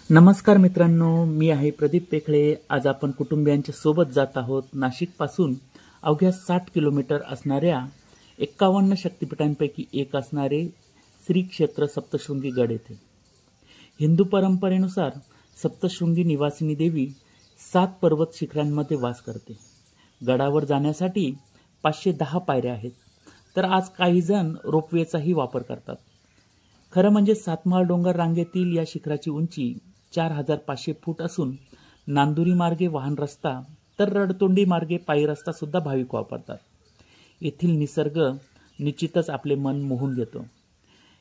नमस्कार मित्रांनो, मी आहे प्रदीप पेखळे। आज आपण कुटुंबियांच्या सोबत जात आहोत नाशिकपासून अवघ्या 60 किलोमीटर असणाऱ्या 51 शक्तिपीठांपैकी एक असणारे श्री क्षेत्र सप्तशृंगी गड येथे। हिंदू परंपरेनुसार सप्तशृंगी निवासिनी देवी 7 पर्वत शिखरांमध्ये वास करते। गडावर जाण्यासाठी 510 पायऱ्या आहेत, तर आज काही जण रोपवेचाही वापर करतात। खरं म्हणजे सातमाळ डोंगर रांगेतील या शिखराची उंची 4500 फूट असून नांदुरी मार्गे वाहन रस्ता तर रडतोंडी मार्गे पायी रस्ता सुद्धा भाविक वापरतात। येथील निसर्ग निश्चितच आपले मन मोहून घेतो।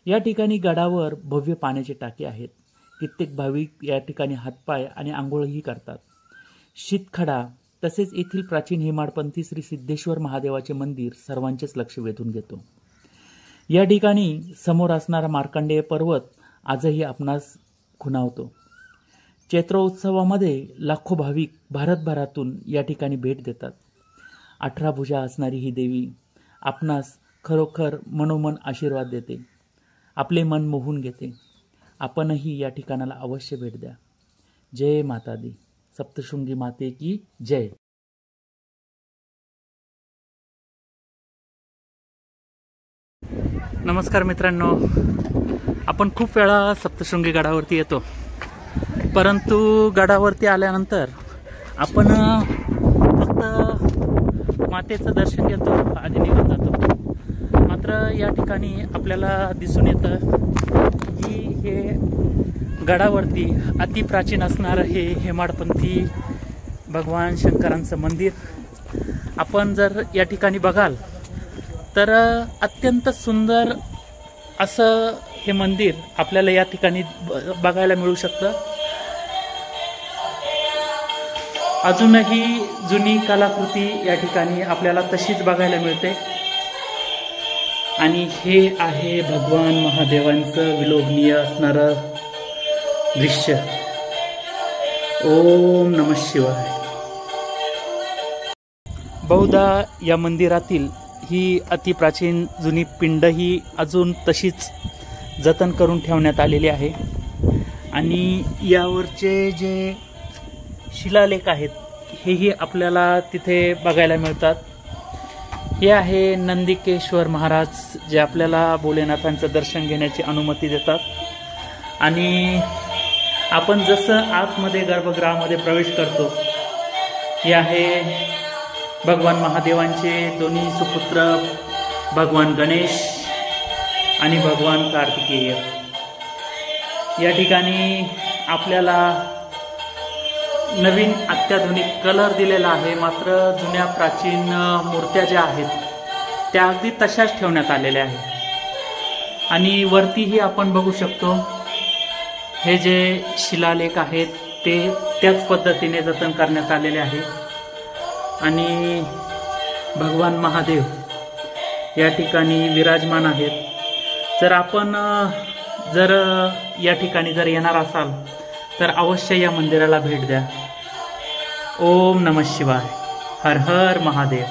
या ठिकाणी गडावर भव्य पाण्याचे टाके आहेत। कित्येक भाविक या ठिकाणी हातपाय आणि आंघोळही करतात। शीतखडा तसेच येथील प्राचीन हेमाडपंथी श्री सिद्धेश्वर महादेवाचे मंदिर सर्वांचेच लक्ष वेधून घेतो। या ठिकाणी समोर असणारा मार्कंडेय पर्वत आजही आपणास खुणावतो। चैत्रोत्सवामध्ये लाखो भाविक भारतभरातून या ठिकाणी भेट देतात। 18 भुजा असणारी ही देवी आपणास खरोखर मनोमन आशीर्वाद देते, आपले मन मोहून घेते। आपणही या ठिकाणाला अवश्य भेट द्या। जय माता दी, सप्तशृंगी माते की जय। नमस्कार मित्रांनो, आपण खूप वेळा सप्तशृंगी गडावरती येतो, परंतु गडावरती आल्यानंतर आपण फक्त मातेचं दर्शन घेतो आणि निघून जातो। मात्र या ठिकाणी आपल्याला दिसून येतं की हे गडावरती अतिप्राचीन असणारं हे हेमाडपंथी भगवान शंकरांचं मंदिर आपण जर या ठिकाणी बघाल तर अत्यंत सुंदर असं हे मंदिर आपल्याला या ठिकाणी बघायला मिळू शकतं। अजूनही जुनी कलाकृती या ठिकाणी आपल्याला तशीच बघायला मिळते आणि हे आहे भगवान महादेवांचं विलोभनीय असणारं दृश्य। ओम नमः शिवाय। बहुधा या मंदिरातील ही अतिप्राचीन जुनी पिंड ही अजून तशीच जतन करून ठेवण्यात आलेली आहे आणि यावरचे जे शिलालेख आहेत हेही आपल्याला तिथे बघायला मिळतात। हे आहे नंदिकेश्वर महाराज, जे आपल्याला भोलेनाथांचं दर्शन घेण्याची अनुमती देतात। आणि आपण जसं आतमध्ये गर्भगृहामध्ये प्रवेश करतो, हे आहे भगवान महादेवांचे दोन्ही सुपुत्र भगवान गणेश आणि भगवान कार्तिकेय। या ठिकाणी आपल्याला नवीन अत्याधुनिक कलर दिलेला आहे, मात्र जुन्या प्राचीन मूर्त्या ज्या आहेत त्या अगदी तशाच ठेवण्यात आलेल्या आहेत। आणि वरतीही आपण बघू शकतो हे जे शिलालेख आहेत ते त्याच पद्धतीने जतन करण्यात आलेले आहे। आणि भगवान महादेव या ठिकाणी विराजमान आहेत। जर आपण या ठिकाणी जर येणार असाल तर अवश्य या मंदिराला भेट द्या। ओम नमः शिवाय। हर हर महादेव।